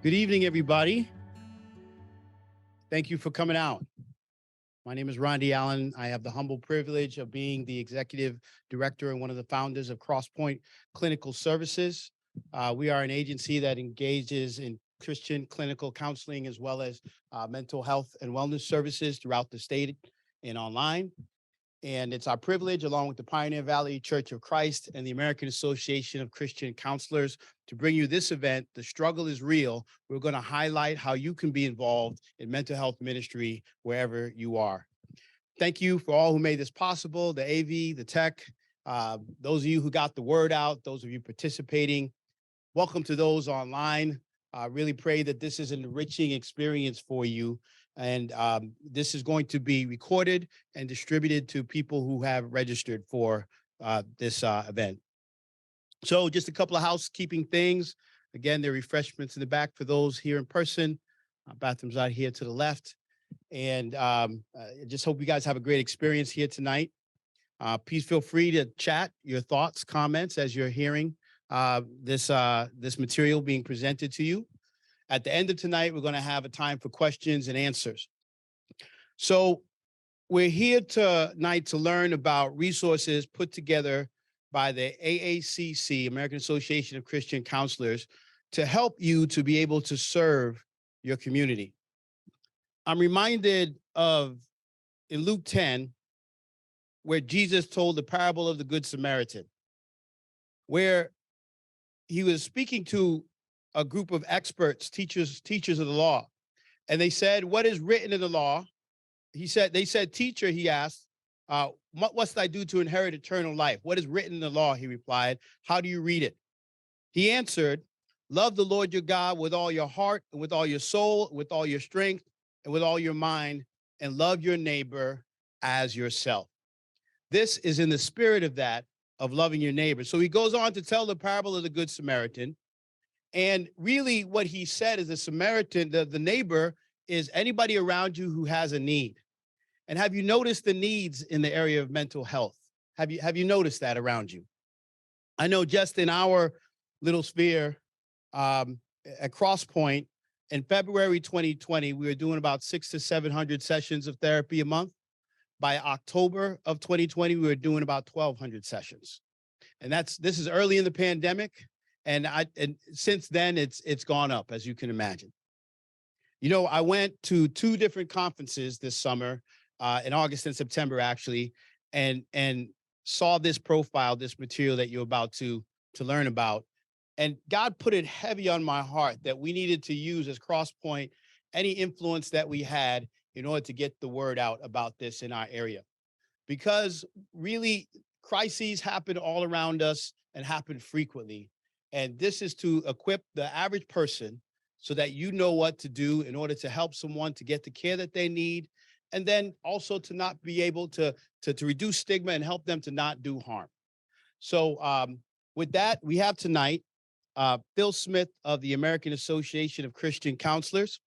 Good evening, everybody. Thank you for coming out. My name is Rondi Allen. I have the humble privilege of being the executive director and one of the founders of Crosspoint Clinical Services. We are an agency that engages in Christian clinical counseling as well as mental health and wellness services throughout the state and online. And it's our privilege, along with the Pioneer Valley Church of Christ and the American Association of Christian Counselors, to bring you this event. The struggle is real. We're going to highlight how you can be involved in mental health ministry wherever you are. Thank you for all who made this possible, the AV, the tech, those of you who got the word out, those of you participating. Welcome to those online. I really pray that this is an enriching experience for you. And this is going to be recorded and distributed to people who have registered for this event. So just a couple of housekeeping things. Again, there are refreshments in the back for those here in person. Bathrooms out here to the left. And I just hope you guys have a great experience here tonight. Please feel free to chat your thoughts, comments as you're hearing this material being presented to you. At the end of tonight, we're going to have a time for questions and answers. So we're here tonight to learn about resources put together by the AACC, American Association of Christian Counselors, to help you to be able to serve your community. I'm reminded of in Luke 10, where Jesus told the parable of the Good Samaritan, where he was speaking to a group of experts, teachers of the law. And they said, what is written in the law? They said, teacher, he asked, what must I do to inherit eternal life? What is written in the law? He replied, how do you read it? He answered, love the Lord your God with all your heart and with all your soul, with all your strength and with all your mind, and love your neighbor as yourself. This is in the spirit of that, of loving your neighbor. So he goes on to tell the parable of the Good Samaritan. And really what he said is the Samaritan, the neighbor, is anybody around you who has a need. And have you noticed the needs in the area of mental health? Have you noticed that around you? I know just in our little sphere at Crosspoint, in February 2020, we were doing about 600 to 700 sessions of therapy a month. By October of 2020, we were doing about 1,200 sessions. And this is early in the pandemic. And since then, it's gone up, as you can imagine. You know, I went to 2 different conferences this summer, in August and September, actually, and saw this profile, this material that you're about to learn about. And God put it heavy on my heart that we needed to use as Crosspoint any influence that we had in order to get the word out about this in our area. Because really, crises happen all around us and happen frequently. And this is to equip the average person so that you know what to do in order to help someone to get the care that they need, and then also to not be able to reduce stigma and help them to not do harm. So with that, we have tonight Phil Smith of the American Association of Christian Counselors.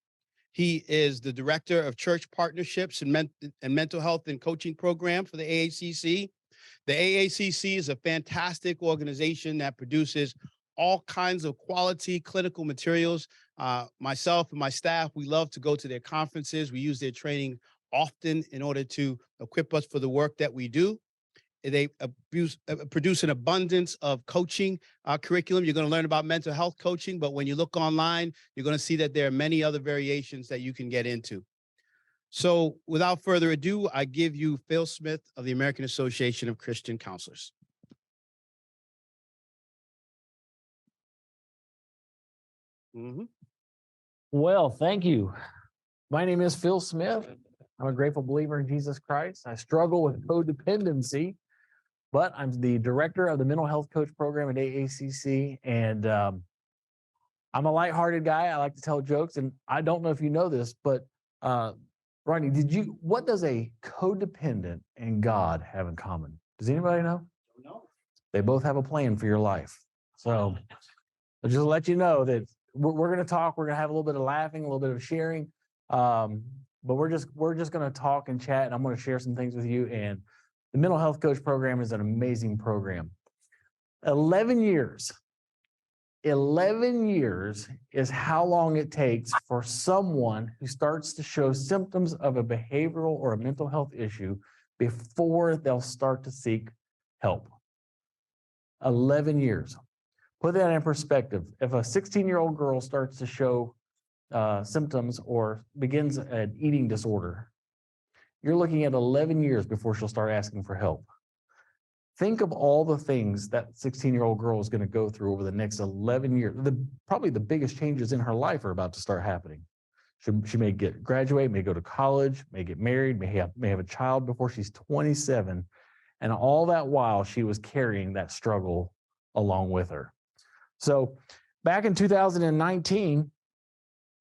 He is the director of church partnerships and mental health and coaching program for the AACC. The AACC is a fantastic organization that produces all kinds of quality clinical materials. Myself and my staff, we love to go to their conferences. We use their training often in order to equip us for the work that we do. They produce an abundance of coaching curriculum. You're going to learn about mental health coaching, but when you look online, you're going to see that there are many other variations that you can get into. So without further ado, I give you Phil Smith of the American Association of Christian Counselors. Well, thank you. My name is Phil Smith. I'm a grateful believer in Jesus Christ. I struggle with codependency, but I'm the director of the mental health coach program at AACC. And I'm a lighthearted guy. I like to tell jokes. And I don't know if you know this, but Ronnie, what does a codependent and God have in common? Does anybody know? No. They both have a plan for your life. So I'll just let you know that we're going to talk. We're going to have a little bit of laughing, a little bit of sharing. But we're just going to talk and chat, and I'm going to share some things with you. And the mental health coach program is an amazing program. 11 years 11 years is how long it takes for someone who starts to show symptoms of a behavioral or a mental health issue before they'll start to seek help. 11 years. Put that in perspective. If a 16-year-old girl starts to show symptoms or begins an eating disorder, you're looking at 11 years before she'll start asking for help. Think of all the things that 16-year-old girl is going to go through over the next 11 years. Probably the biggest changes in her life are about to start happening. She may graduate, may go to college, may get married, may have a child before she's 27. And all that while she was carrying that struggle along with her. So back in 2019,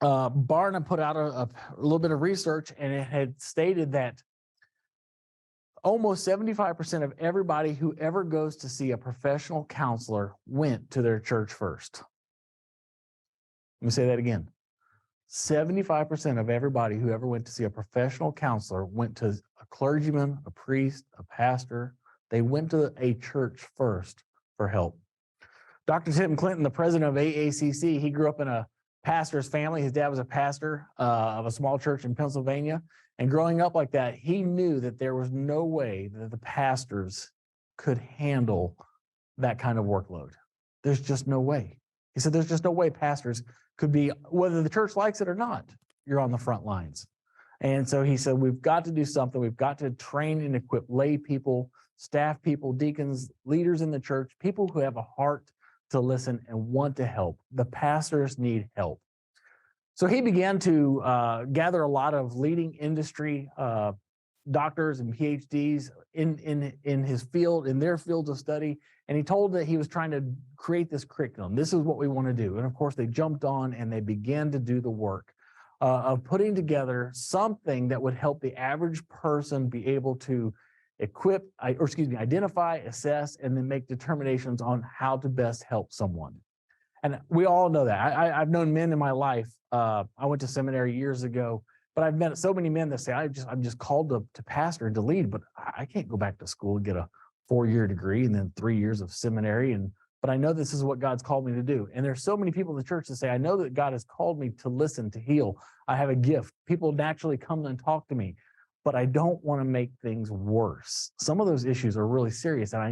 Barna put out a little bit of research, and it had stated that almost 75% of everybody who ever goes to see a professional counselor went to their church first. Let me say that again. 75% of everybody who ever went to see a professional counselor went to a clergyman, a priest, a pastor. They went to a church first for help. Dr. Tim Clinton, the president of AACC, he grew up in a pastor's family. His dad was a pastor of a small church in Pennsylvania. And growing up like that, he knew that there was no way that the pastors could handle that kind of workload. There's just no way. He said, there's just no way pastors could be, whether the church likes it or not, you're on the front lines. And so he said, we've got to do something. We've got to train and equip lay people, staff people, deacons, leaders in the church, people who have a heart to listen and want to help. The pastors need help. So he began to gather a lot of leading industry doctors and PhDs in his field, in their fields of study. And he told that he was trying to create this curriculum. This is what we want to do. And of course, they jumped on and they began to do the work of putting together something that would help the average person be able to identify, assess, and then make determinations on how to best help someone. And we all know that. I've known men in my life. I went to seminary years ago, but I've met so many men that say, I'm just called to pastor and to lead, but I can't go back to school and get a 4-year degree and then 3 years of seminary. But I know this is what God's called me to do. And there's so many people in the church that say, I know that God has called me to listen, to heal. I have a gift. People naturally come and talk to me, but I don't want to make things worse. Some of those issues are really serious. And I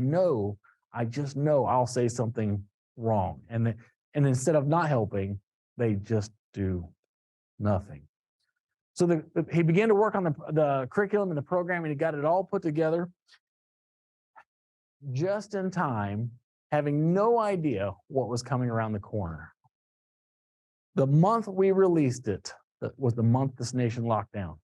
just know I'll say something wrong. And instead of not helping, they just do nothing. So he began to work on the curriculum and the program, and he got it all put together just in time, having no idea what was coming around the corner. The month we released it was the month this nation locked down.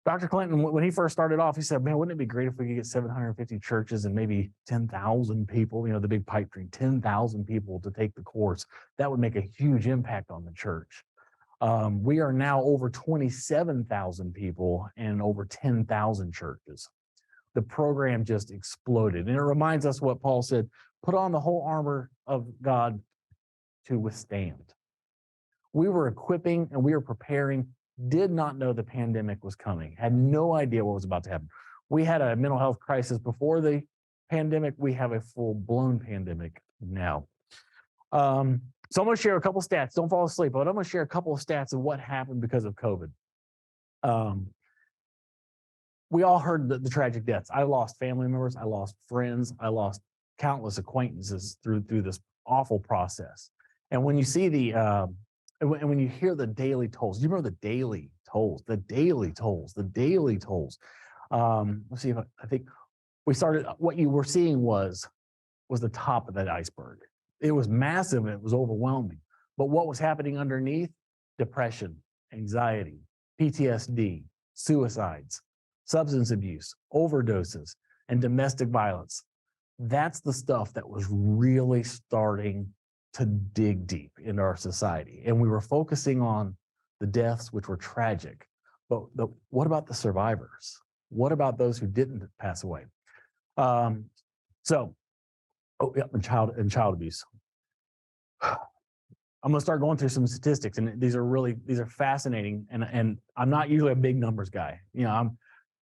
Dr. Clinton, when he first started off, he said, man, wouldn't it be great if we could get 750 churches and maybe 10,000 people, the big pipe dream, 10,000 people to take the course. That would make a huge impact on the church. We are now over 27,000 people and over 10,000 churches. The program just exploded. And it reminds us what Paul said, put on the whole armor of God to withstand. We were equipping and we were preparing, did not know the pandemic was coming, had no idea what was about to happen. We had a mental health crisis before the pandemic. We have a full-blown pandemic now. So I'm going to share a couple stats. Don't fall asleep, but I'm going to share a couple of stats of what happened because of COVID. We all heard the tragic deaths. I lost family members. I lost friends. I lost countless acquaintances through this awful process. And when you see and when you hear the daily tolls, you remember the daily tolls. Let's see if I think we started, what you were seeing was the top of that iceberg. It was massive and it was overwhelming. But what was happening underneath? Depression, anxiety, PTSD, suicides, substance abuse, overdoses, and domestic violence. That's the stuff that was really starting to dig deep into our society. And we were focusing on the deaths, which were tragic. But what about the survivors? What about those who didn't pass away? And child abuse. I'm going to start going through some statistics, and these are fascinating. And I'm not usually a big numbers guy.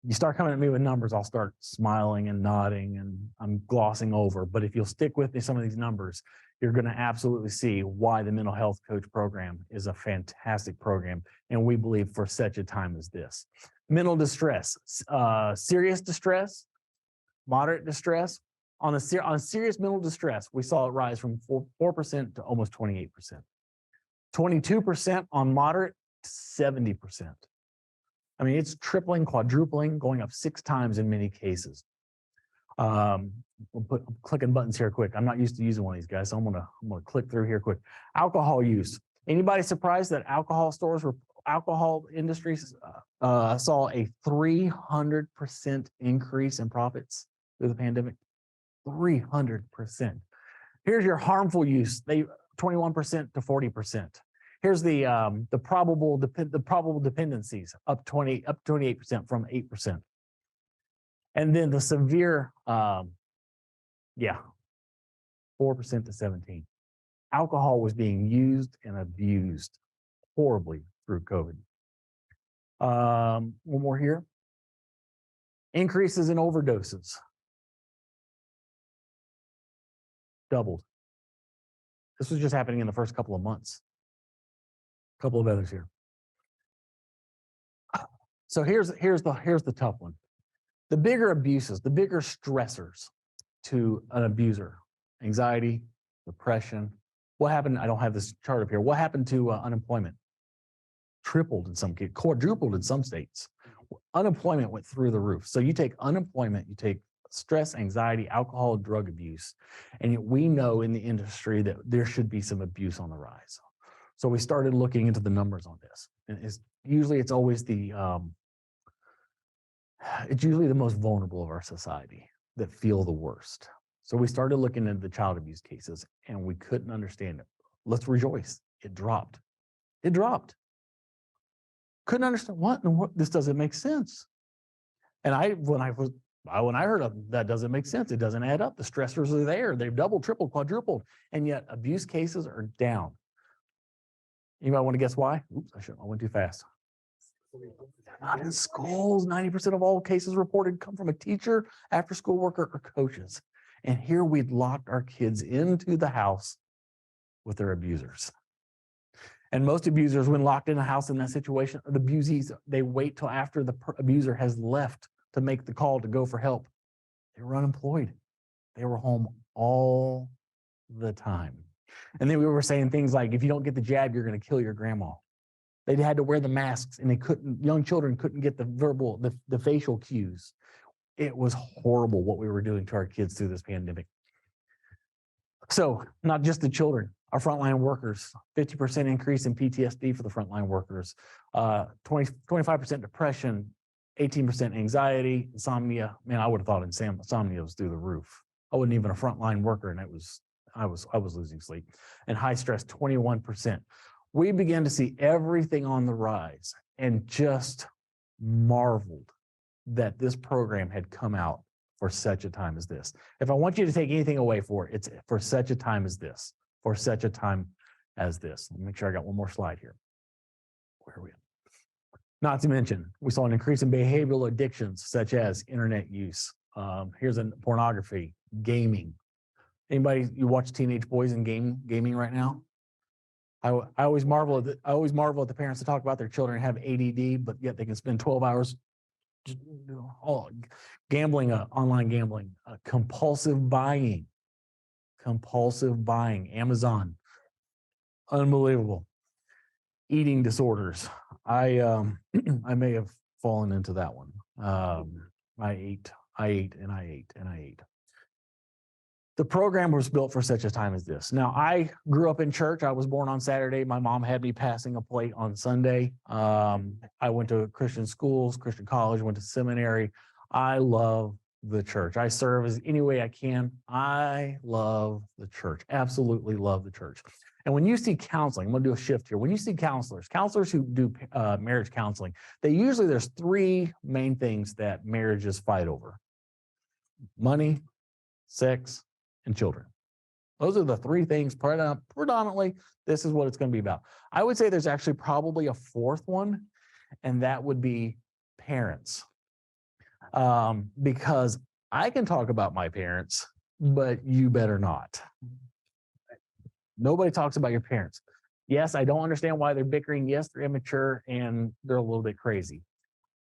You start coming at me with numbers, I'll start smiling and nodding and I'm glossing over. But if you'll stick with me some of these numbers, you're going to absolutely see why the mental health coach program is a fantastic program. And we believe for such a time as this. Mental distress, serious distress, moderate distress. On serious mental distress, we saw it rise from 4% to almost 28%. 22% on moderate, 70%. I mean, it's tripling, quadrupling, going up 6 times in many cases. I'm clicking buttons here quick. I'm not used to using one of these guys, so I'm gonna click through here quick. Alcohol use. Anybody surprised that alcohol industries saw a 300% increase in profits through the pandemic? 300%. Here's your harmful use. 21% to 40%. Here's the probable dependencies up 28% from 8%. And then the severe, 4% to 17%. Alcohol was being used and abused horribly through COVID. One more here. Increases in overdoses. Doubled. This was just happening in the first couple of months. A couple of others here. So here's the tough one. The bigger abuses, the bigger stressors to an abuser: anxiety, depression. What happened? I don't have this chart up here. What happened to unemployment? Tripled in some cases, quadrupled in some states. Unemployment went through the roof. So you take unemployment, you take stress, anxiety, alcohol, drug abuse, and we know in the industry that there should be some abuse on the rise. So we started looking into the numbers on this, and it's always it's usually the most vulnerable of our society that feel the worst. So we started looking into the child abuse cases, and we couldn't understand it. Let's rejoice. It dropped. It dropped. Couldn't understand what this doesn't make sense. And when I heard of that doesn't make sense. It doesn't add up. The stressors are there. They've doubled, tripled, quadrupled, and yet abuse cases are down. Anybody want to guess why? Oops, I went too fast. Not in schools. 90% of all cases reported come from a teacher, after-school worker, or coaches. And here we'd locked our kids into the house with their abusers. And most abusers, when locked in a house in that situation, the abusees, they wait till after the abuser has left to make the call to go for help. They were unemployed. They were home all the time. And then we were saying things like, if you don't get the jab, you're going to kill your grandma. They had to wear the masks, and young children couldn't get the facial cues. It was horrible what we were doing to our kids through this pandemic. So not just the children, our frontline workers, 50% increase in PTSD for the frontline workers, 25% depression, 18% anxiety, insomnia. Man, I would have thought insomnia was through the roof. I wasn't even a frontline worker, and I was losing sleep. And high stress, 21%. We began to see everything on the rise and just marveled that this program had come out for such a time as this. If I want you to take anything away it's for such a time as this, for such a time as this. Let me make sure I got one more slide here. Where are we at? Not to mention, we saw an increase in behavioral addictions such as internet use. Here's pornography, gaming. Anybody, you watch teenage boys in gaming right now? I always marvel at the parents that talk about their children have ADD, but yet they can spend 12 hours gambling, online gambling, compulsive buying, Amazon, unbelievable. Eating disorders. I may have fallen into that one. I ate. The program was built for such a time as this. Now, I grew up in church. I was born on Saturday. My mom had me passing a plate on Sunday. I went to Christian schools, Christian college, went to seminary. I love the church. I serve as any way I can. I love the church. Absolutely love the church. And when you see counseling, I'm going to do a shift here. When you see counselors who do marriage counseling, there's 3 main things that marriages fight over: money, sex, and children. Those are the 3 things predominantly. This is what it's going to be about. I would say there's actually probably a 4th one, and that would be parents. Because I can talk about my parents, but you better not. Nobody talks about your parents. Yes, I don't understand why they're bickering. Yes, they're immature and they're a little bit crazy.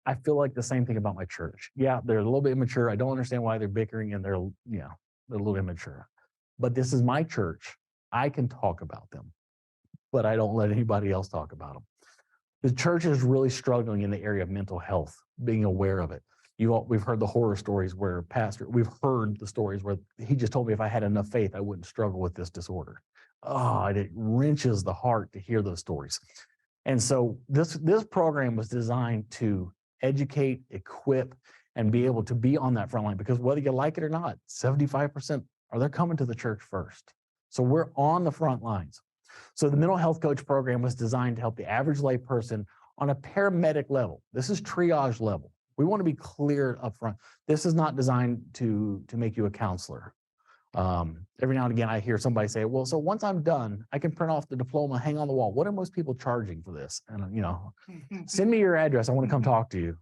I feel like the same thing about my church. Yeah, they're a little bit immature. I don't understand why they're bickering and they're a little immature. But this is my church. I can talk about them, but I don't let anybody else talk about them. The church is really struggling in the area of mental health, being aware of it. We've heard the horror stories where we've heard the stories where he just told me if I had enough faith, I wouldn't struggle with this disorder. Oh, it wrenches the heart to hear those stories. And so this program was designed to educate, equip, and be able to be on that front line, because whether you like it or not, 75% they're coming to the church first. So we're on the front lines. So the mental health coach program was designed to help the average lay person on a paramedic level. This is triage level. We want to be clear up front. This is not designed to make you a counselor. Every now and again, I hear somebody say, well, so once I'm done, I can print off the diploma, hang on the wall. What are most people charging for this? And, send me your address. I want to come talk to you.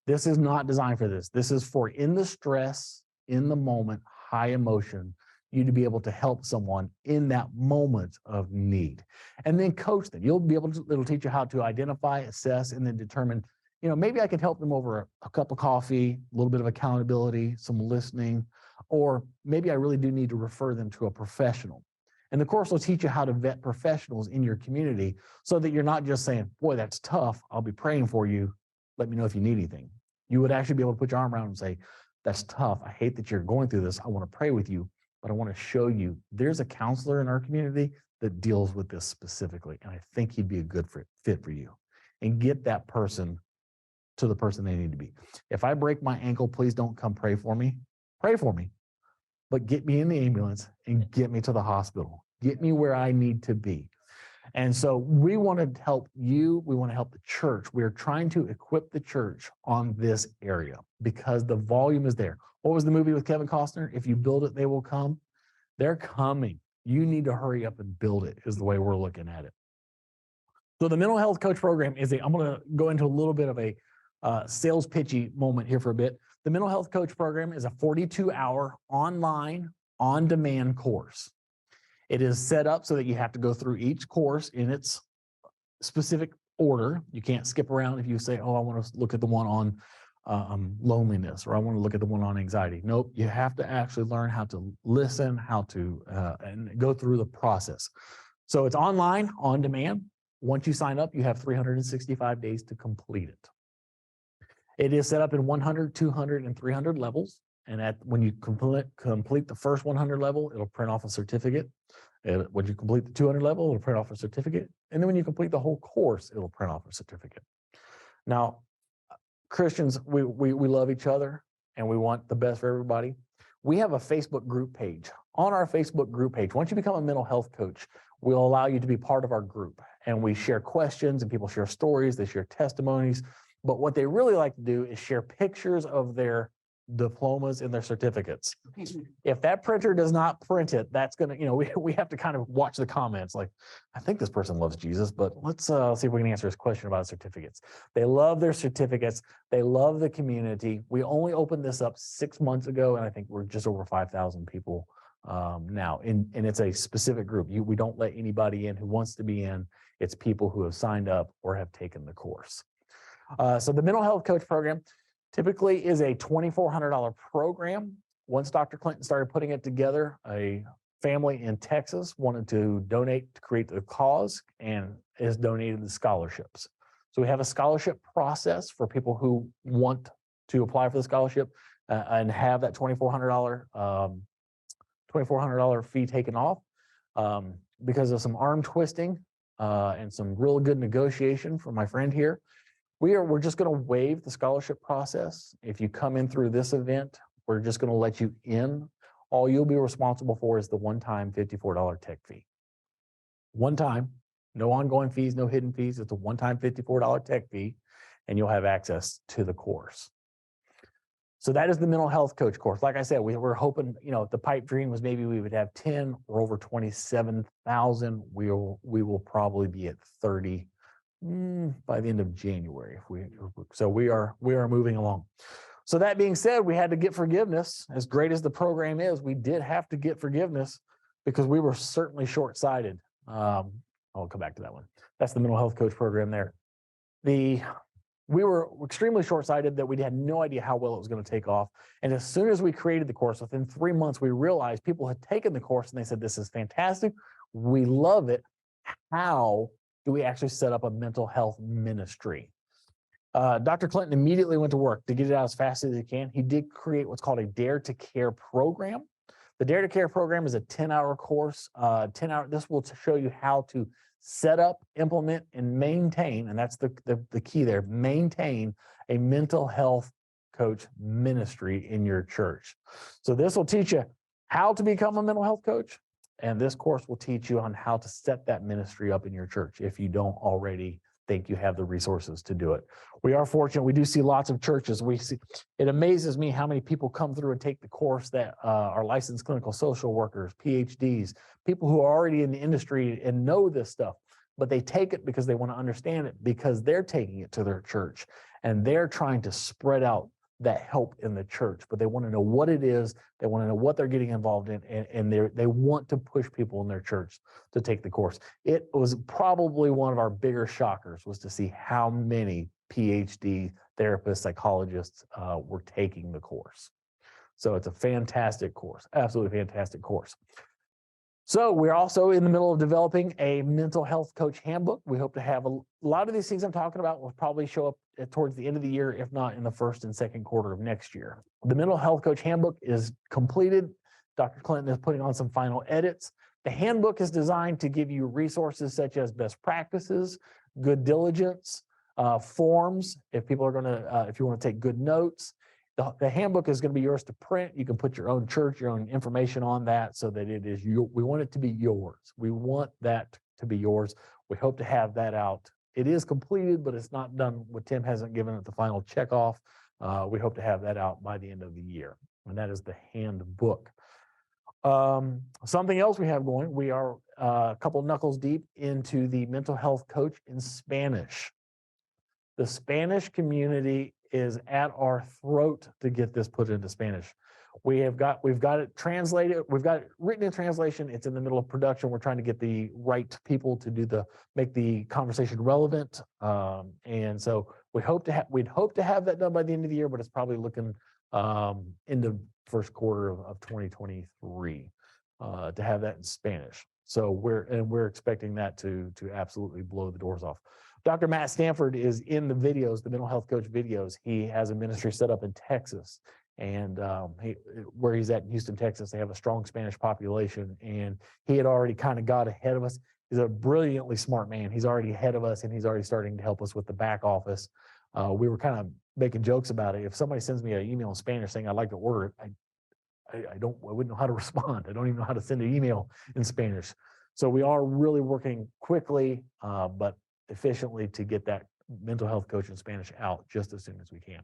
This is not designed for this. This is for in the stress, in the moment, high emotion, you to be able to help someone in that moment of need. And then coach them. You'll be able to, it'll teach you how to identify, assess, and then determine, maybe I can help them over a cup of coffee, a little bit of accountability, some listening, or maybe I really do need to refer them to a professional. And the course will teach you how to vet professionals in your community so that you're not just saying, boy, that's tough. I'll be praying for you. Let me know if you need anything. You would actually be able to put your arm around and say, that's tough. I hate that you're going through this. I want to pray with you, but I want to show you there's a counselor in our community that deals with this specifically. And I think he'd be a good fit for you. And get that person to the person they need to be. If I break my ankle, please don't come pray for me. Pray for me, but get me in the ambulance and get me to the hospital. Get me where I need to be. And so we want to help you. We want to help the church. We're trying to equip the church on this area because the volume is there. What was the movie with Kevin Costner? If you build it, they will come. They're coming. You need to hurry up and build it is the way we're looking at it. So the mental health coach program I'm going to go into a little bit of a sales pitchy moment here for a bit. The mental health coach program is a 42-hour online on-demand course. It is set up so that you have to go through each course in its specific order. You can't skip around if you say, oh, I want to look at the one on loneliness, or I want to look at the one on anxiety. Nope, you have to actually learn how to listen, how to and go through the process. So it's online, on demand. Once you sign up, you have 365 days to complete it. It is set up in 100, 200, and 300 levels. And when you complete the first 100 level, it'll print off a certificate. And when you complete the 200 level, it'll print off a certificate. And then when you complete the whole course, it'll print off a certificate. Now, Christians, we love each other and we want the best for everybody. We have a Facebook group page. On our Facebook group page, once you become a mental health coach, we'll allow you to be part of our group. And we share questions and people share stories, they share testimonies. But what they really like to do is share pictures of their diplomas and their certificates. If that printer does not print it, that's going to, we have to kind of watch the comments. Like, I think this person loves Jesus, but let's see if we can answer his question about certificates. They love their certificates. They love the community. We only opened this up 6 months ago, and I think we're just over 5,000 people now. And it's a specific group. We don't let anybody in who wants to be in. It's people who have signed up or have taken the course. So the mental health coach program typically is a $2,400 program. Once Dr. Clinton started putting it together, a family in Texas wanted to donate to create the cause and has donated the scholarships. So we have a scholarship process for people who want to apply for the scholarship and have that $2,400 fee taken off. Because of some arm twisting and some real good negotiation from my friend here, we're just going to waive the scholarship process. If you come in through this event, we're just going to let you in. All you'll be responsible for is the one-time $54 tech fee. One time, no ongoing fees, no hidden fees. It's a one-time $54 tech fee, and you'll have access to the course. So that is the mental health coach course. Like I said, we're hoping, the pipe dream was maybe we would have 10 or over 27,000. We will probably be at 30 by the end of January. So we are moving along. So that being said, we had to get forgiveness. As great as the program is, we did have to get forgiveness because we were certainly short-sighted. I'll come back to that one. That's the mental health coach program there. We were extremely short-sighted that we had no idea how well it was going to take off. And as soon as we created the course, within 3 months, we realized people had taken the course and they said, this is fantastic. We love it. How do we actually set up a mental health ministry? Dr. Clinton immediately went to work to get it out as fast as he can. He did create what's called a Dare to Care program. The Dare to Care program is a 10-hour course. This will show you how to set up, implement, and maintain, and that's the key there, maintain a mental health coach ministry in your church. So this will teach you how to become a mental health coach, and this course will teach you on how to set that ministry up in your church if you don't already think you have the resources to do it. We are fortunate. We do see lots of churches. It amazes me how many people come through and take the course that are licensed clinical social workers, PhDs, people who are already in the industry and know this stuff, but they take it because they want to understand it, because they're taking it to their church and they're trying to spread out that help in the church, but they want to know what it is. They want to know what they're getting involved in, and they want to push people in their church to take the course. It was probably one of our bigger shockers was to see how many PhD therapists, psychologists were taking the course. So it's a fantastic course, absolutely fantastic course. So we're also in the middle of developing a mental health coach handbook. We hope to have a lot of these things I'm talking about will probably show up towards the end of the year, if not in the first and second quarter of next year. The mental health coach handbook is completed. Dr. Clinton is putting on some final edits. The handbook is designed to give you resources such as best practices, good diligence, forms, if people are going to, if you want to take good notes. The handbook is going to be yours to print. You can put your own church, your own information on that so that it is you. We want it to be yours. We want that to be yours. We hope to have that out. It is completed, but it's not done. Tim hasn't given it the final check off. We hope to have that out by the end of the year. And that is the handbook. Something else we have going, we are a couple knuckles deep into the mental health coach in Spanish. The Spanish community is at our throat to get this put into Spanish. We've got it translated. We've got it written in translation. It's in the middle of production. We're trying to get the right people to make the conversation relevant. And so we'd hope to have that done by the end of the year, but it's probably looking into first quarter of 2023 to have that in Spanish. So we're expecting that to absolutely blow the doors off. Dr. Matt Stanford is in the videos, the mental health coach videos. He has a ministry set up in Texas, and where he's at in Houston, Texas, they have a strong Spanish population, and he had already kind of got ahead of us. He's a brilliantly smart man. He's already ahead of us, and he's already starting to help us with the back office. We were kind of making jokes about it. If somebody sends me an email in Spanish saying I'd like to order it, I wouldn't know how to respond. I don't even know how to send an email in Spanish. So we are really working quickly, but efficiently to get that mental health coach in Spanish out just as soon as we can.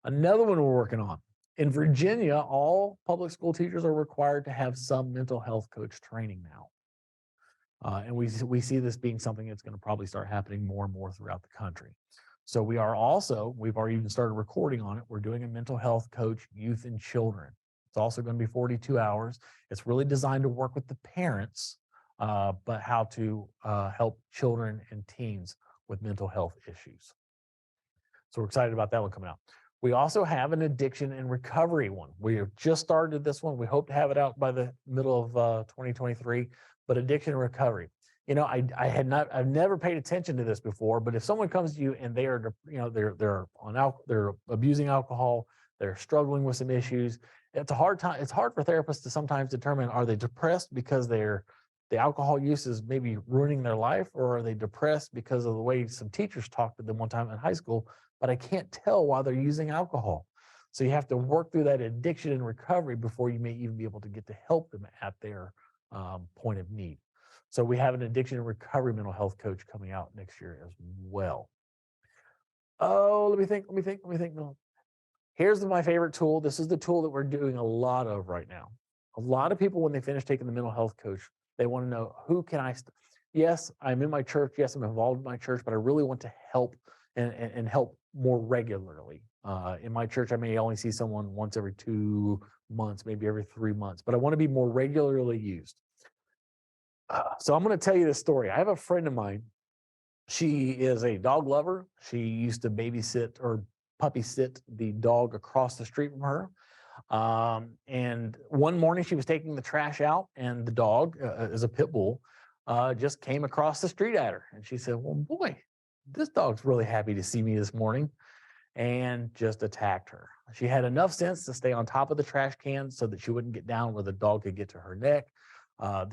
Another one we're working on. In Virginia, all public school teachers are required to have some mental health coach training now. And we see this being something that's going to probably start happening more and more throughout the country. So we've already even started recording on it. We're doing a mental health coach, youth and children. It's also going to be 42 hours. It's really designed to work with the parents, but how to help children and teens with mental health issues. So we're excited about that one coming out. We also have an addiction and recovery one. We have just started this one. We hope to have it out by the middle of 2023, but addiction and recovery. You know, I've never paid attention to this before, but if someone comes to you and they are, they're abusing alcohol, they're struggling with some issues, it's a hard time. It's hard for therapists to sometimes determine, are they depressed because the alcohol use is maybe ruining their life, or are they depressed because of the way some teachers talked to them one time in high school, but I can't tell why they're using alcohol. So you have to work through that addiction and recovery before you may even be able to get to help them at their point of need. So we have an addiction and recovery mental health coach coming out next year as well. Oh, let me think. No. Here's my favorite tool. This is the tool that we're doing a lot of right now. A lot of people, when they finish taking the mental health coach, they want to know, who can I, yes, I'm in my church. Yes, I'm involved in my church, but I really want to help and help more regularly. In my church, I may only see someone once every 2 months, maybe every 3 months, but I want to be more regularly used. So I'm going to tell you this story. I have a friend of mine. She is a dog lover. She used to babysit or puppy sit the dog across the street from her. And one morning she was taking the trash out, and the dog, is a pit bull, just came across the street at her. And she said, "Well, boy, this dog's really happy to see me this morning," and just attacked her. She had enough sense to stay on top of the trash can so that she wouldn't get down where the dog could get to her neck.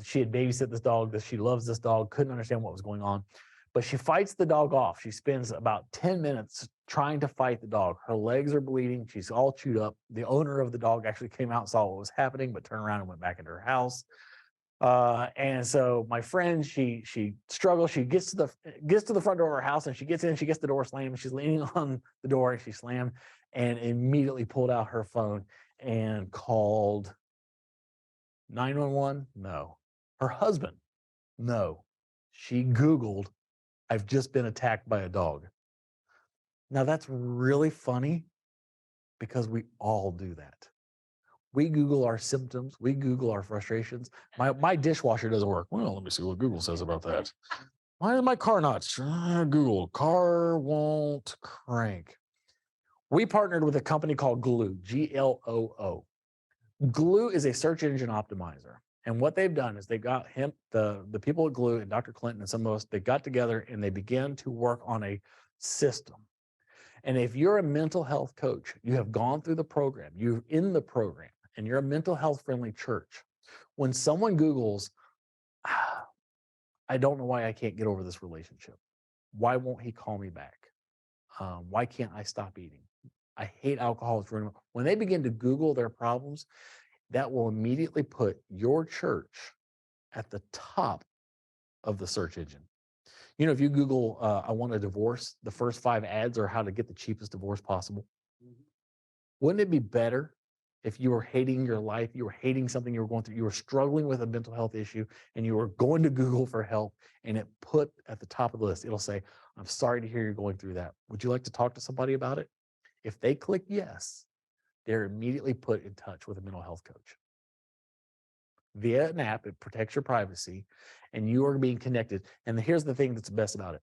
She had babysit this dog, that she loves this dog, couldn't understand what was going on. But she fights the dog off. She spends about 10 minutes trying to fight the dog. Her legs are bleeding. She's all chewed up. The owner of the dog actually came out, saw what was happening, but turned around and went back into her house. And so my friend, she struggles. She gets to the front door of her house, and she gets in. She gets the door slammed. And she's leaning on the door, and she slammed and immediately pulled out her phone and called 911. No, her husband. No, she Googled, "I've just been attacked by a dog." Now that's really funny because we all do that. We Google our symptoms. We Google our frustrations. My dishwasher doesn't work. Well, let me see what Google says about that. Why is my car not? Google, car won't crank. We partnered with a company called Gloo, Gloo. Gloo is a search engine optimizer. And what they've done is they got the people at Gloo and Dr. Clinton and some of us, they got together and they began to work on a system. And if you're a mental health coach, you have gone through the program, you're in the program, and you're a mental health friendly church, when someone Googles, "I don't know why I can't get over this relationship. Why won't he call me back? Why can't I stop eating? I hate alcohol. It's ruining." When they begin to Google their problems, that will immediately put your church at the top of the search engine. You know, if you Google, "I want a divorce," the first 5 ads are how to get the cheapest divorce possible. Wouldn't it be better if you were hating your life, you were hating something you were going through, you were struggling with a mental health issue, and you were going to Google for help, and it put at the top of the list, it'll say, "I'm sorry to hear you're going through that. Would you like to talk to somebody about it?" If they click yes, they're immediately put in touch with a mental health coach. Via an app, it protects your privacy, and you are being connected. And here's the thing that's best about it.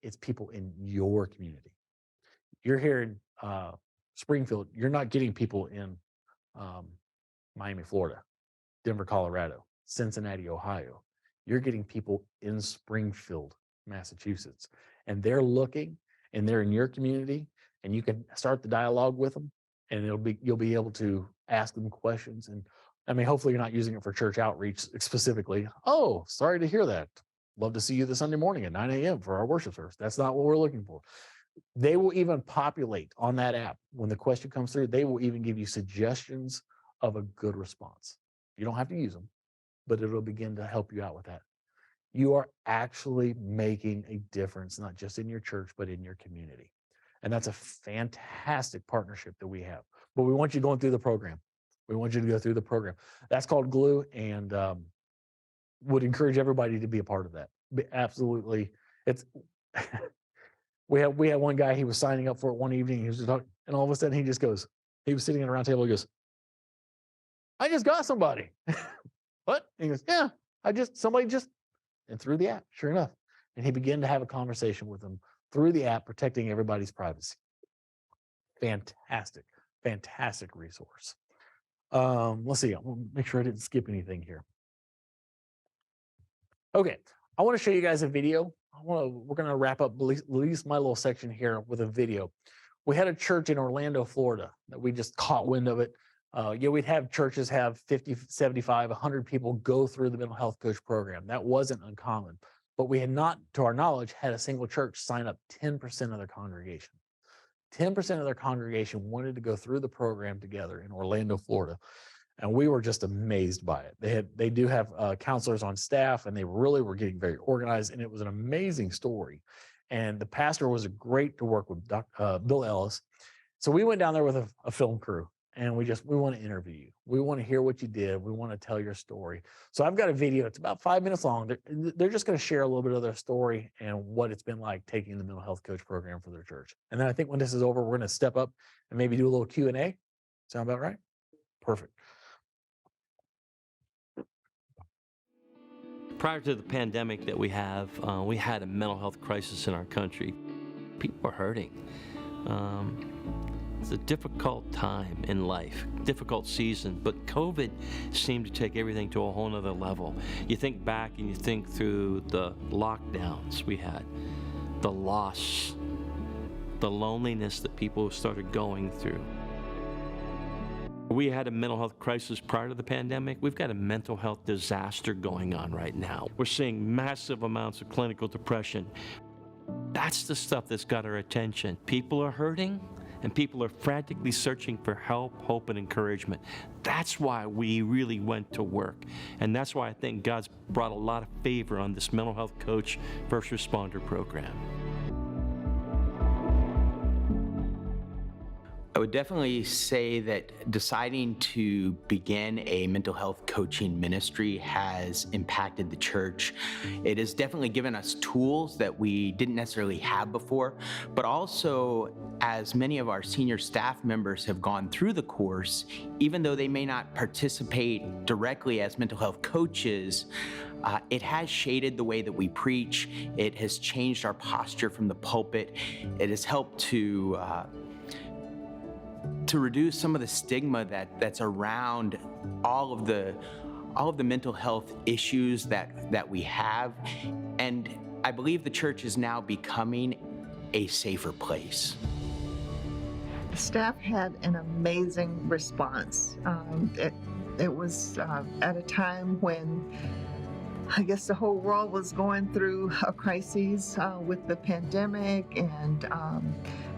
It's people in your community. You're here in Springfield. You're not getting people in Miami, Florida, Denver, Colorado, Cincinnati, Ohio. You're getting people in Springfield, Massachusetts, and they're looking, and they're in your community, and you can start the dialogue with them, and you'll be able to ask them questions. And I mean, hopefully you're not using it for church outreach specifically. "Oh, sorry to hear that. Love to see you this Sunday morning at 9 a.m. for our worship service." That's not what we're looking for. They will even populate on that app. When the question comes through, they will even give you suggestions of a good response. You don't have to use them, but it'll begin to help you out with that. You are actually making a difference, not just in your church, but in your community. And that's a fantastic partnership that we have. But we want you going through the program. We want you to go through the program. That's called Gloo, and would encourage everybody to be a part of that. Absolutely. It's we had one guy, he was signing up for it one evening, he was just talking, and all of a sudden he just goes, he was sitting at a round table, he goes, "I just got somebody." "What?" And he goes, "Yeah, somebody just," and through the app, sure enough. And he began to have a conversation with them through the app, protecting everybody's privacy. Fantastic, fantastic resource. Let's see, I'll make sure I didn't skip anything here. Okay, I want to show you guys a video. We're going to wrap up at least my little section here with a video. We had a church in Orlando, Florida, that we just caught wind of it. We'd have churches have 50, 75, 100 people go through the mental health coach program. That wasn't uncommon, but we had not, to our knowledge, had a single church sign up 10% of their congregation. 10% of their congregation wanted to go through the program together in Orlando, Florida. And we were just amazed by it. They do have counselors on staff, and they really were getting very organized. And it was an amazing story. And the pastor was great to work with, Bill Ellis. So we went down there with a film crew, and we want to interview you. We want to hear what you did. We want to tell your story. So I've got a video. It's about 5 minutes long. They're just going to share a little bit of their story and what it's been like taking the mental health coach program for their church. And then I think when this is over, we're going to step up and maybe do a little Q&A. Sound about right? Perfect. Prior to the pandemic that we had a mental health crisis in our country. People are hurting. It's a difficult time in life, difficult season, but COVID seemed to take everything to a whole nother level. You think back and you think through the lockdowns we had, the loss, the loneliness that people started going through. We had a mental health crisis prior to the pandemic. We've got a mental health disaster going on right now. We're seeing massive amounts of clinical depression. That's the stuff that's got our attention. People are hurting, and people are frantically searching for help, hope, and encouragement. That's why we really went to work. And that's why I think God's brought a lot of favor on this mental health coach first responder program. I would definitely say that deciding to begin a mental health coaching ministry has impacted the church. It has definitely given us tools that we didn't necessarily have before, but also as many of our senior staff members have gone through the course, even though they may not participate directly as mental health coaches, it has shaded the way that we preach. It has changed our posture from the pulpit. It has helped to reduce some of the stigma that's around all of the mental health issues that we have. And I believe the church is now becoming a safer place. Staff had an amazing response. It was at a time when I guess the whole world was going through a crisis with the pandemic, and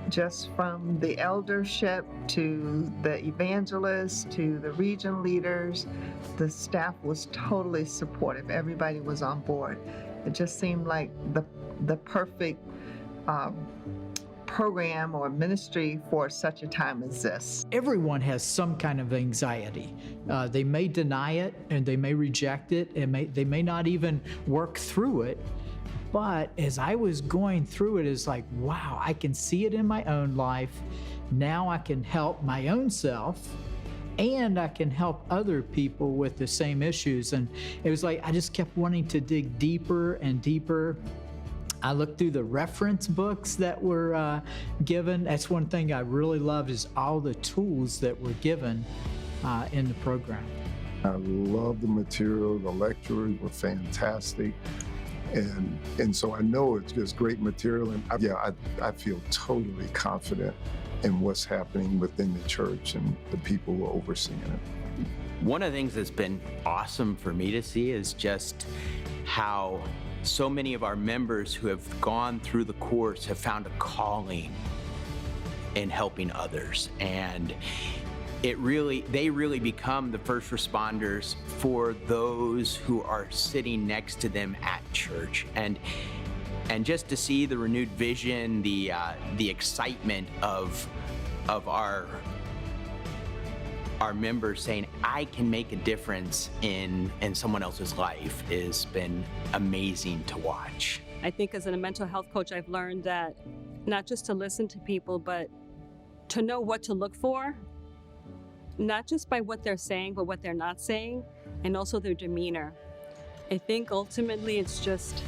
just from the eldership to the evangelists to the region leaders, the staff was totally supportive. Everybody was on board. It just seemed like the perfect program or ministry for such a time as this. Everyone has some kind of anxiety. They may deny it and they may reject it and they may not even work through it. But as I was going through it, it's like, wow, I can see it in my own life. Now I can help my own self and I can help other people with the same issues. And it was like, I just kept wanting to dig deeper and deeper. I looked through the reference books that were given. That's one thing I really loved, is all the tools that were given in the program. I love the material. The lecturers were fantastic. And so I know it's just great material. And I feel totally confident in what's happening within the church and the people who are overseeing it. One of the things that's been awesome for me to see is just how so many of our members who have gone through the course have found a calling in helping others. And they really become the first responders for those who are sitting next to them at church. And just to see the renewed vision, the excitement of our members saying, I can make a difference in someone else's life, has been amazing to watch. I think as a mental health coach, I've learned that not just to listen to people, but to know what to look for, not just by what they're saying, but what they're not saying, and also their demeanor. I think ultimately it's just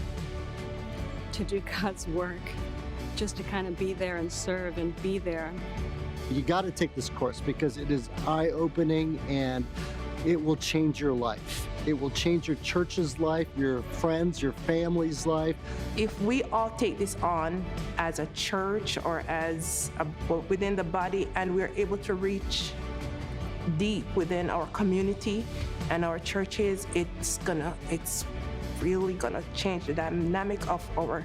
to do God's work, just to kind of be there and serve and be there. You got to take this course because it is eye-opening and it will change your life. It will change your church's life, your friends, your family's life. If we all take this on as a church or within the body, and we're able to reach deep within our community and our churches, it's really gonna change the dynamic of our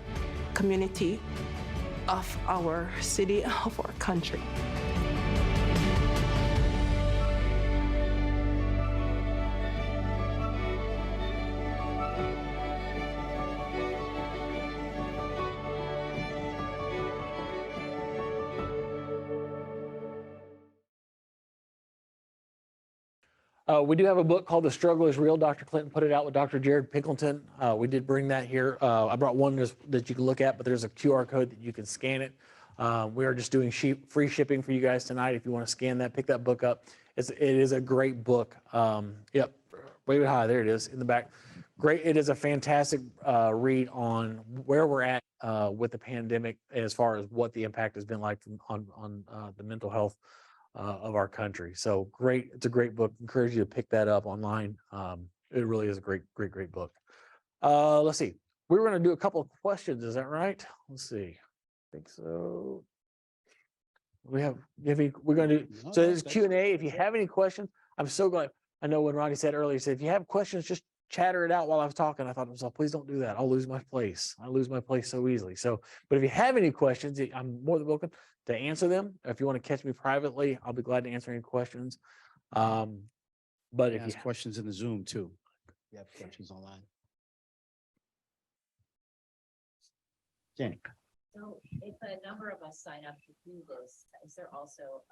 community, of our city, of our country. We do have a book called The Struggle is Real. Dr. Clinton put it out with Dr. Jared Pinkleton. We did bring that here. I brought one that you can look at, but there's a QR code that you can scan it. We are just doing free shipping for you guys tonight. If you want to scan that, pick that book up. It is a great book. Yep, way high. There it is in the back. Great. It is a fantastic read on where we're at with the pandemic as far as what the impact has been like on the mental health of our country. So great. It's a great book. Encourage you to pick that up online. It really is a great book. Let's see. We were going to do a couple of questions. Is that right? Let's see. I think so. We're going to do, so this is Q&A. If you have any questions, I'm so glad. I know when Ronnie said earlier, he said, if you have questions, just chatter it out while I was talking. I thought to myself, please don't do that. I'll lose my place. I lose my place so easily. So, but if you have any questions, I'm more than welcome to answer them. If you want to catch me privately, I'll be glad to answer any questions. But if you ask questions in the Zoom too, you have questions online. Jenny. So if a number of us sign up to do this, is there also,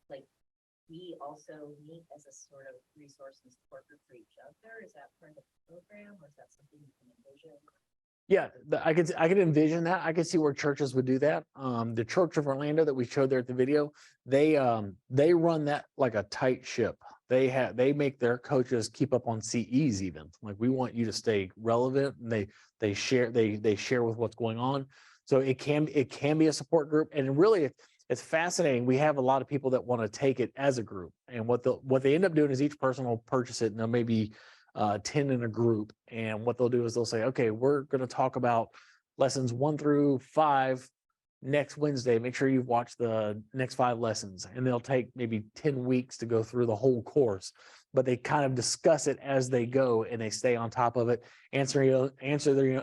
like, we also meet as a sort of resource and support group for each other? Is that part of the program, or is that something you can envision? Yeah, I could envision that. I could see where churches would do that. The Church of Orlando that we showed there at the video, they run that like a tight ship. They make their coaches keep up on CEs even. Like, we want you to stay relevant, and they share with what's going on. So it can be a support group, and really it's fascinating. We have a lot of people that want to take it as a group, and what they end up doing is each person will purchase it, and there may be 10 in a group, and what they'll do is they'll say, okay, we're going to talk about lessons 1 through 5 next Wednesday. Make sure you've watched the next 5 lessons, and they'll take maybe 10 weeks to go through the whole course, but they kind of discuss it as they go, and they stay on top of it, answer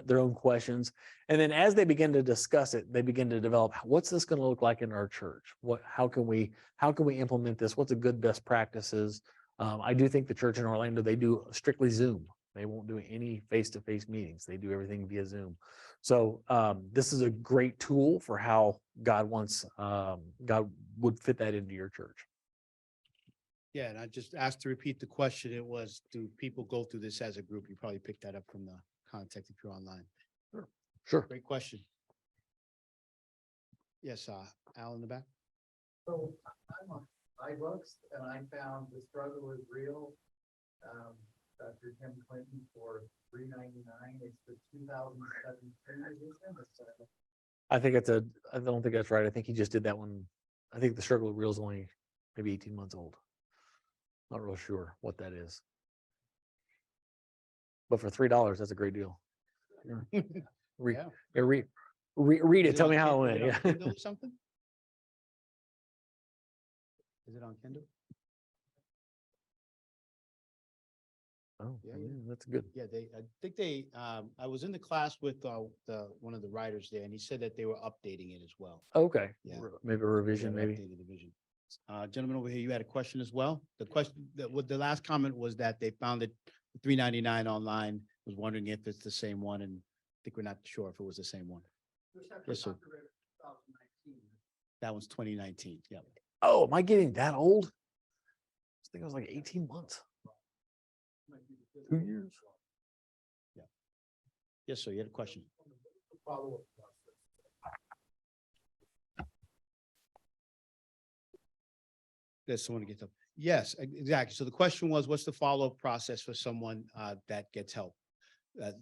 their own questions. And then as they begin to discuss it, they begin to develop, what's this going to look like in our church? How can we implement this? What's a good best practices? I do think the church in Orlando, they do strictly Zoom. They won't do any face-to-face meetings. They do everything via Zoom. So this is a great tool for how God would fit that into your church. Yeah, and I just asked to repeat the question. It was, do people go through this as a group? You probably picked that up from the context if you're online. Sure. Great question. Yes, Al in the back. So I'm on iBooks, and I found The Struggle is Real. Dr. Tim Clinton for $3.99. It's the 2017 edition. I don't think that's right. I think he just did that one. I think The Struggle is Real is only maybe 18 months old. Not real sure what that is. But for $3, that's a great deal. Yeah. Read it. Tell me how it went. Yeah. Kindle or something? Is it on Kindle? Oh, Yeah, yeah, that's good. Yeah, I think I was in the class with one of the writers there, and he said that they were updating it as well. Okay. Yeah. Maybe a revision, They maybe. updated the vision. Gentleman over here, you had a question as well? The question, the last comment was that they found it $3.99 online, was wondering if it's the same one, and I think we're not sure if it was the same one. Yes, sir. That was 2019, yeah. Oh, am I getting that old? I think it was like 18 months. 2 years. Yeah. Yes, sir, you had a question. Follow-up. There's someone to get up. Yes, exactly. So the question was, what's the follow-up process for someone that gets help?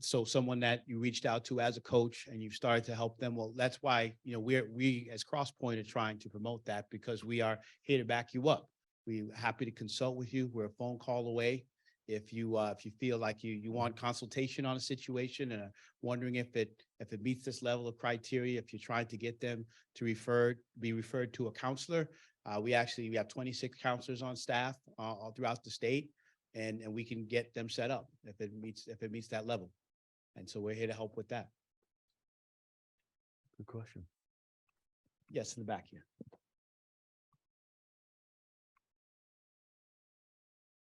So someone that you reached out to as a coach and you've started to help them. Well, that's why, we as CrossPoint are trying to promote that, because we are here to back you up. We're happy to consult with you. We're a phone call away. If you feel like you want consultation on a situation and are wondering if it meets this level of criteria, if you're trying to get them to be referred to a counselor, we have 26 counselors on staff all throughout the state, and we can get them set up if it meets that level. And so we're here to help with that. Good question. Yes, in the back here.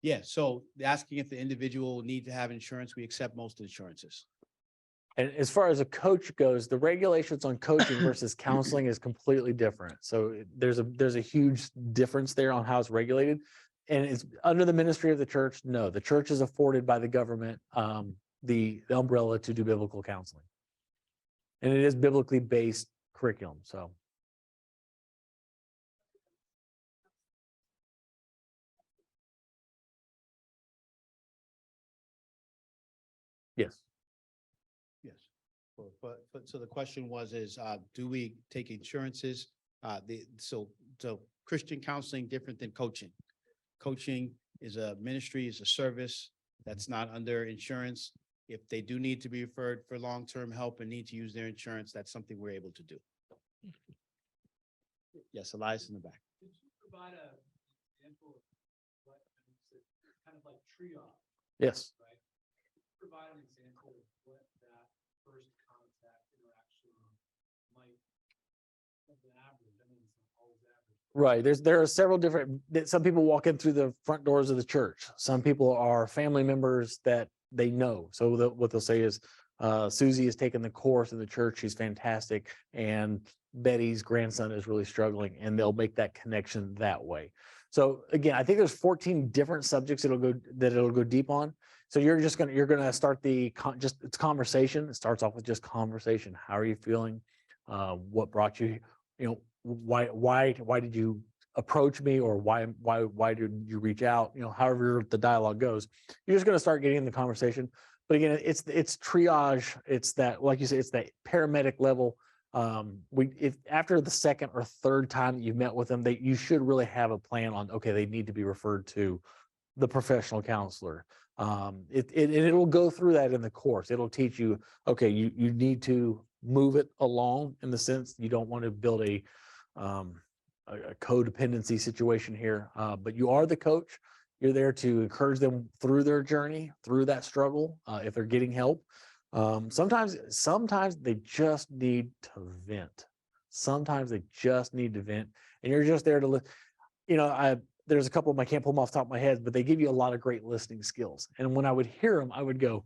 Yeah, so asking if the individual will need to have insurance, we accept most insurances. And as far as a coach goes, the regulations on coaching versus counseling is completely different. So there's a huge difference there on how it's regulated. and it's under the ministry of the church. No, the church is afforded by the government the umbrella to do biblical counseling. And it is biblically based curriculum. So yes. Yes. But so the question was, do we take insurances? So Christian counseling different than coaching. Coaching is a ministry, is a service that's not under insurance. If they do need to be referred for long-term help and need to use their insurance, that's something we're able to do. Yes, Elias in the back. Could you provide an example of what kind of like triage, Yes. right? Provide an example of what that first contact interaction might have been average. I mean, it's not always average. Right. There are several different, some people walk in through the front doors of the church. Some people are family members that they know. So what they'll say is, Susie has taken the course in the church. She's fantastic. And Betty's grandson is really struggling, and they'll make that connection that way. So again, I think there's 14 different subjects it'll go deep on. So you're gonna start it's conversation. It starts off with just conversation. How are you feeling? What brought you, why did you approach me, or why did you reach out? However the dialogue goes, you're just going to start getting in the conversation. But again, it's triage. It's that, like you said, it's that paramedic level. If after the second or third time that you've met with them, you should really have a plan on, okay, they need to be referred to the professional counselor. It'll go through that in the course. It'll teach you, okay, you need to move it along, in the sense you don't want to build a codependency situation here, but you are the coach. You're there to encourage them through their journey, through that struggle. If they're getting help, sometimes they just need to vent. Sometimes they just need to vent, and you're just there to listen. There's a couple of them, I can't pull them off the top of my head, but they give you a lot of great listening skills. And when I would hear them, I would go,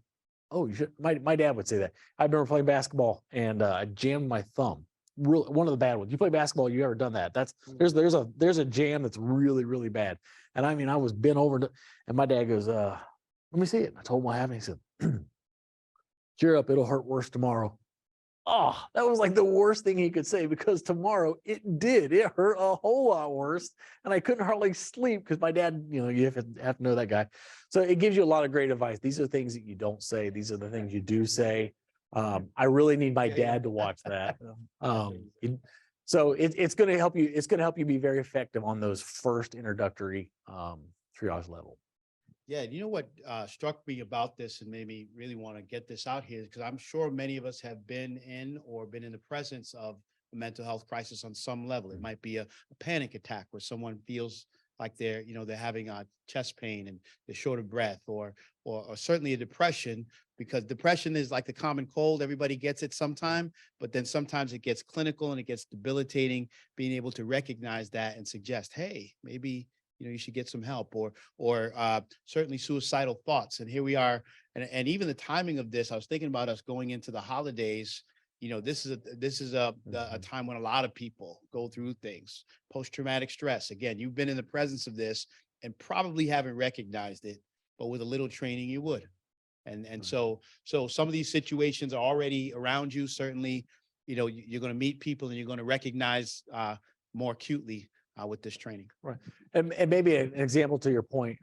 "Oh, you should." My dad would say that. I remember playing basketball, and I jammed my thumb. One of the bad ones. You play basketball, you ever done that? There's a jam that's really, really bad. And I mean, I was bent over, and my dad goes, "Let me see it." And I told him what happened. He said, "Cheer up, it'll hurt worse tomorrow." Oh, that was like the worst thing he could say, because tomorrow it hurt a whole lot worse. And I couldn't hardly sleep because my dad, you have to know that guy. So it gives you a lot of great advice. These are things that you don't say. These are the things you do say. I really need my dad to watch that. So it's going to help you. It's going to help you be very effective on those first introductory triage level. Yeah, you know what struck me about this and made me really want to get this out here, because I'm sure many of us have been in the presence of a mental health crisis on some level. It might be a panic attack where someone feels like they're having a chest pain and they're short of breath, or certainly a depression, because depression is like the common cold. Everybody gets it sometime, but then sometimes it gets clinical and it gets debilitating. Being able to recognize that and suggest, hey, maybe you should get some help, or certainly suicidal thoughts. And here we are, and even the timing of this, I was thinking about us going into the holidays. This is a time when a lot of people go through things, post-traumatic stress. Again, you've been in the presence of this and probably haven't recognized it, but with a little training, you would. And so some of these situations are already around you. Certainly, you're going to meet people and you're going to recognize more acutely with this training. Right. And maybe an example to your point,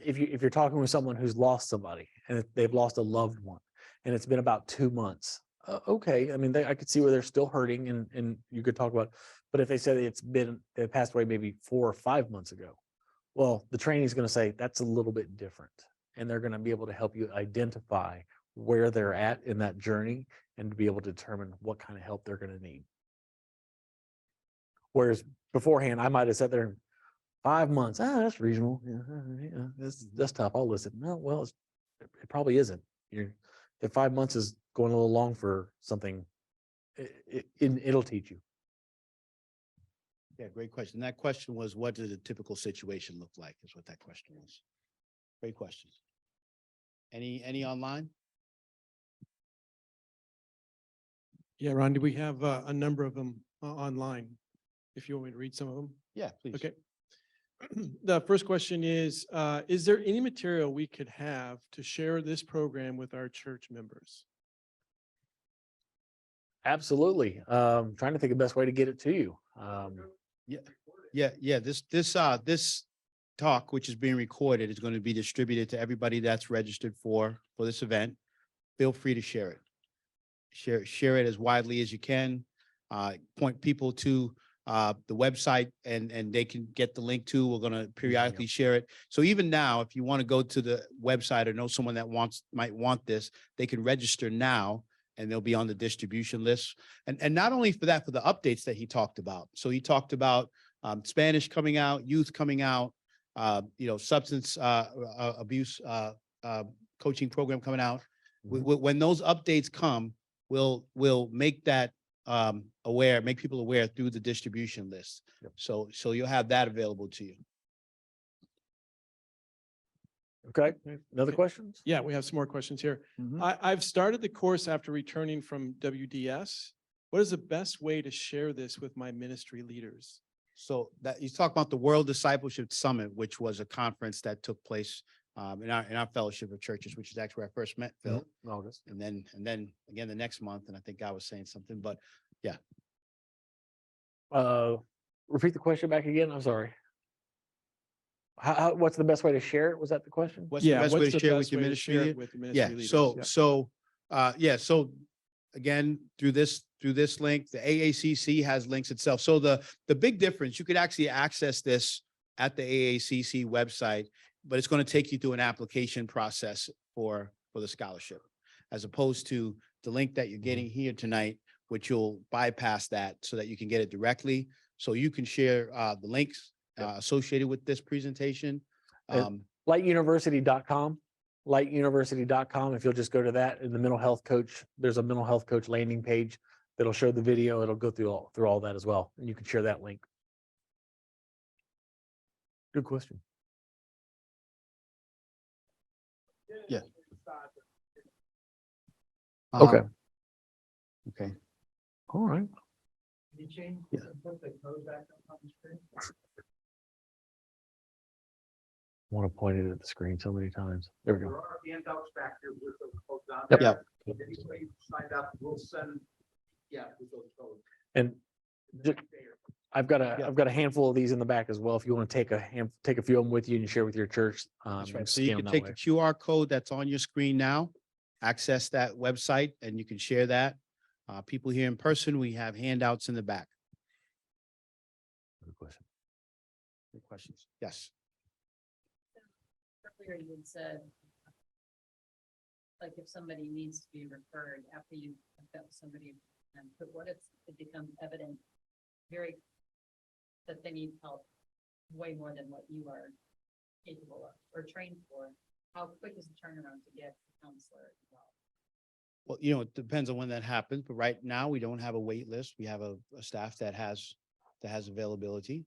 if you're talking with someone who's lost somebody and they've lost a loved one and it's been about 2 months, okay. I mean, I could see where they're still hurting and you could talk about, but if they said they passed away maybe 4 or 5 months ago, well, the training is going to say that's a little bit different, and they're going to be able to help you identify where they're at in that journey and to be able to determine what kind of help they're going to need. Whereas beforehand, I might have sat there 5 months. That's reasonable. Yeah, that's tough. I'll listen. No, well, it probably isn't. If 5 months is going a little long for something, it'll teach you. Yeah, great question. That question was, what does a typical situation look like? Is what that question was. Great questions. Any online? Yeah, Ron, do we have a number of them online? If you want me to read some of them. Yeah, please. Okay. The first question is there any material we could have to share this program with our church members? Absolutely. Trying to think of the best way to get it to you. Yeah. This talk, which is being recorded, is going to be distributed to everybody that's registered for this event. Feel free to share it. Share it as widely as you can. Point people to the website and they can get the link to. We're going to periodically share it. So even now, if you want to go to the website or know someone that might want this, they can register now and they'll be on the distribution list. And not only for that, for the updates that he talked about. So he talked about Spanish coming out, youth coming out, substance abuse coaching program coming out. When those updates come, we'll make that make people aware through the distribution list. Yep. So you'll have that available to you. Okay. Another questions? Yeah, we have some more questions here. Mhm. I've started the course after returning from WDS. What is the best way to share this with my ministry leaders? So that you talk about the World Discipleship Summit, which was a conference that took place in our fellowship of churches, which is actually where I first met Phil. August. And then again the next month, and I think I was saying something, but yeah. Repeat the question back again. I'm sorry. What's the best way to share it? Was that the question? What's the best way to share with your ministry? Yeah. So again, through this link, the AACC has links itself. So the big difference, you could actually access this at the AACC website, but it's going to take you through an application process for the scholarship, as opposed to the link that you're getting here tonight, which you'll bypass that so that you can get it directly. So you can share the links associated with this presentation. Lightuniversity.com. Lightuniversity.com. If you'll just go to that in the mental health coach, there's a mental health coach landing page that'll show the video. It'll go through all that as well. And you can share that link. Good question. Yeah. Okay. Okay. All right. Can you change, Yeah. put the code back up on the screen? I want to point it at the screen so many times. There we There go. are handouts back here with those codes on Yep. there. If anybody signed up, we'll send, with those codes. And ju- I've got a handful of these in the back as well. If you want to take a few of them with you and share with your church. That's and right. So you scan can that take way. the QR code that's on your screen now, access that website, and you can share that. People here in person, we have handouts in the back. Good question. Good questions. Yes. Earlier you had said, like if somebody needs to be referred after you've got somebody, but what if it becomes evident that they need help way more than what you are capable of or trained for? How quick is the turnaround to get a counselor involved? Well, it depends on when that happens, but right now we don't have a wait list. We have a staff that has availability.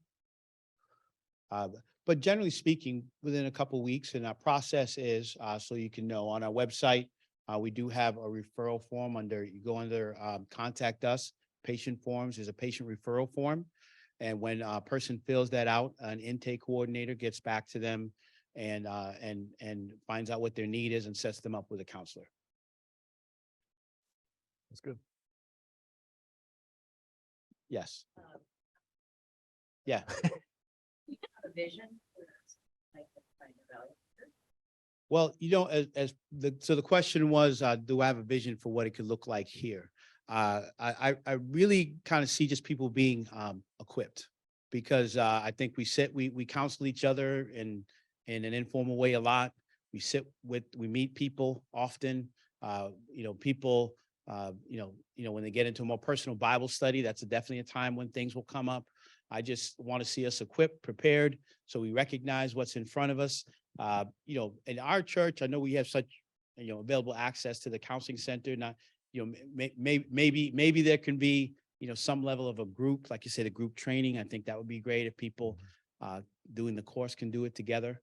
But generally speaking, within a couple of weeks, and our process is, so you can know, on our website, we do have a referral form you go under contact us, patient forms, there's a patient referral form. And when a person fills that out, an intake coordinator gets back to them and finds out what their need is and sets them up with a counselor. That's good. Yes. Yeah. You have a vision for like the kind of value. Well, so the question was, do I have a vision for what it could look like here? I really kind of see just people being equipped, because I think we counsel each other in an informal way a lot. We meet people often, people, when they get into a more personal Bible study, that's definitely a time when things will come up. I just want to see us equipped, prepared, so we recognize what's in front of us. In our church, I know we have such, available access to the counseling center. Not, maybe there can be, some level of a group, like you said, a group training. I think that would be great if people doing the course can do it together.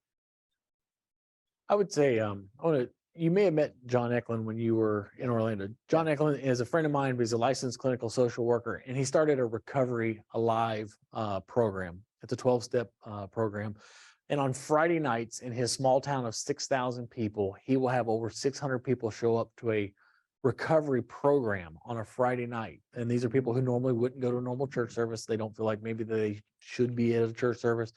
I would say, I want to you may have met John Eklund when you were in Orlando. John Eklund is a friend of mine, but he's a licensed clinical social worker, and he started a Recovery Alive program. It's a 12-step program. And on Friday nights in his small town of 6,000 people, he will have over 600 people show up to a recovery program on a Friday night. And these are people who normally wouldn't go to a normal church service. They don't feel like maybe they should be at a church service.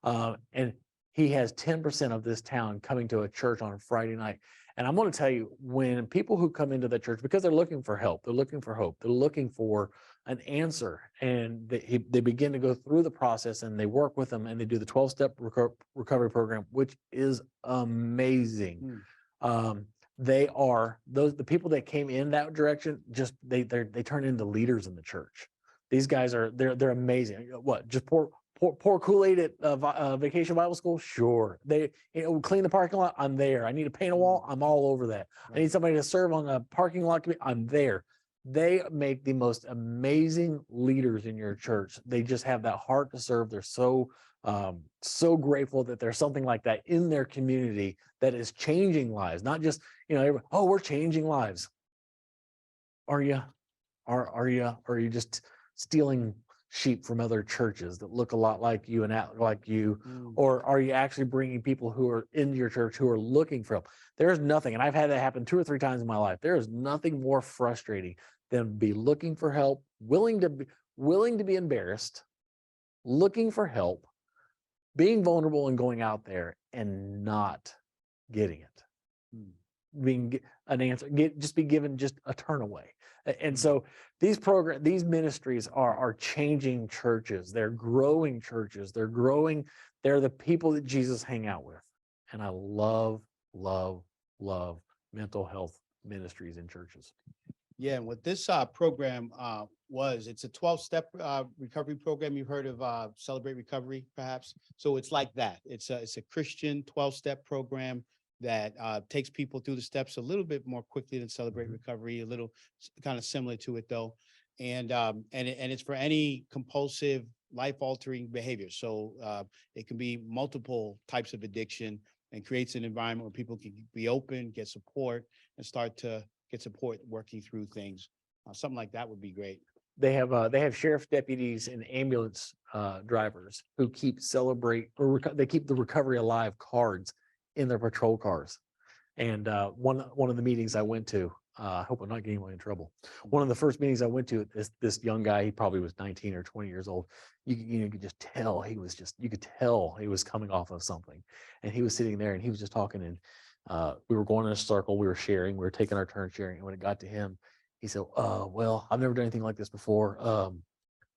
And he has 10% of this town coming to a church on a Friday night. And I'm going to tell you, when people who come into the church, because they're looking for help, they're looking for hope, they're looking for an answer, and they begin to go through the process, and they work with them, and they do the 12-step recovery program, which is amazing. They are the people that came in that direction, just they turn into leaders in the church. These guys they're amazing. What, just pour Kool-Aid at Vacation Bible School? Sure. They clean the parking lot? I'm there. I need to paint a wall? I'm all over that. I need somebody to serve on the parking lot? I'm there. They make the most amazing leaders in your church. They just have that heart to serve. They're so grateful that there's something like that in their community that is changing lives, not just, oh, we're changing lives. Are you? Are you just stealing sheep from other churches that look a lot like you and act like you? Or are you actually bringing people who are in your church who are looking for help? There's nothing, and I've had that happen 2 or 3 times in my life. There is nothing more frustrating than be looking for help, willing to be embarrassed, looking for help, being vulnerable and going out there and not getting it. Being an answer, just be given just a turn away. And so these ministries are changing churches. They're growing churches. They're growing. They're the people that Jesus hang out with. And I love mental health ministries in churches. Yeah, and what this program it's a 12-step recovery program. You've heard of Celebrate Recovery, perhaps. So it's like that. It's a Christian 12-step program that takes people through the steps a little bit more quickly than Celebrate Recovery, a little kind of similar to it though. And it's for any compulsive, life-altering behavior. So it can be multiple types of addiction, and creates an environment where people can be open, get support, and start to get support working through things. Something like that would be great. They have sheriff deputies and ambulance drivers who keep they keep the Recovery Alive cards in their patrol cars. And one of the meetings I went to, I hope I'm not getting anyone in trouble. One of the first meetings I went to, this young guy, he probably was 19 or 20 years old. You could just tell you could tell he was coming off of something. And he was sitting there and he was just talking, and we were going in a circle, we were sharing, we were taking our turn sharing. And when it got to him, he said, well, I've never done anything like this before.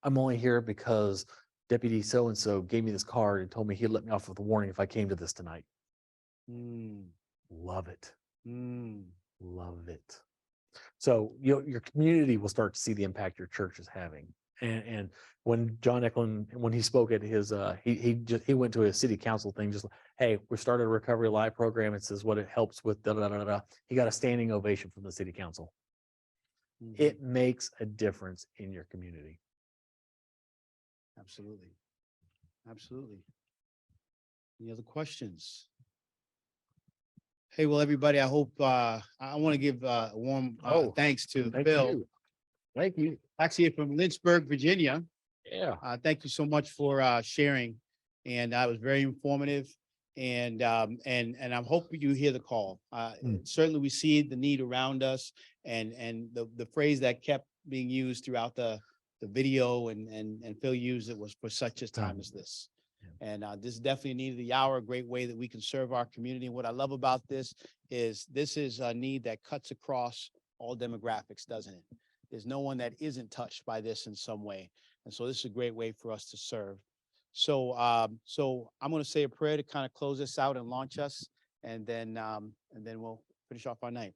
I'm only here because Deputy so-and-so gave me this card and told me he'd let me off with a warning if I came to this tonight. Love it. Love it. So your community will start to see the impact your church is having. And when John Eklund, when he spoke at his, he went to a city council thing, just like, hey, we started a Recovery Alive program. It says what it helps with, da, da, da, da. He got a standing ovation from the city council. It makes a difference in your community. Absolutely. Any other questions? Hey, well, everybody, I hope, I want to give a warm thanks to Phil. Thank you. Actually, from Lynchburg, Virginia. Yeah. Thank you so much for sharing. And that was very informative. And I'm hoping you hear the call. Certainly we see the need around us, and the phrase that kept being used throughout the video and Phil used it was for such a time as this. And this is definitely a need of the hour, a great way that we can serve our community. And what I love about this is a need that cuts across all demographics, doesn't it? There's no one that isn't touched by this in some way. And so this is a great way for us to serve. So I'm going to say a prayer to kind of close this out and launch us, and then we'll finish off our night.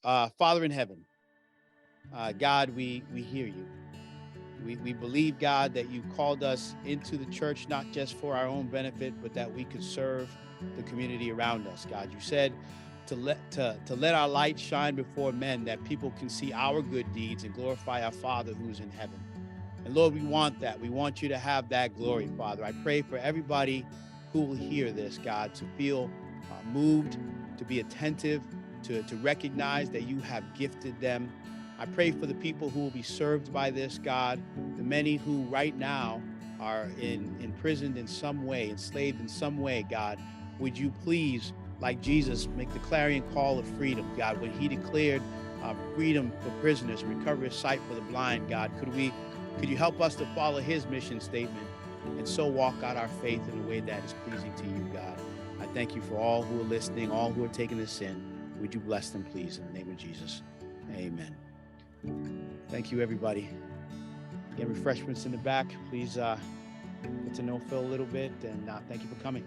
Father in heaven, God, we hear you. We believe, God, that you called us into the church, not just for our own benefit, but that we could serve the community around us. God, you said to let our light shine before men, that people can see our good deeds and glorify our Father who's in heaven. And Lord, we want that. We want you to have that glory, Father. I pray for everybody who will hear this, God, to feel moved, to be attentive, to recognize that you have gifted them. I pray for the people who will be served by this, God, the many who right now are imprisoned in some way, enslaved in some way, God. Would you please, like Jesus, make the clarion call of freedom, God, when he declared freedom for prisoners, recovery of sight for the blind, God. Could you help us to follow his mission statement and so walk out our faith in a way that is pleasing to you, God. I thank you for all who are listening, all who are taking this in. Would you bless them, please, in the name of Jesus. Amen. Thank you, everybody. Again, refreshments in the back. Please get to know Phil a little bit, and thank you for coming.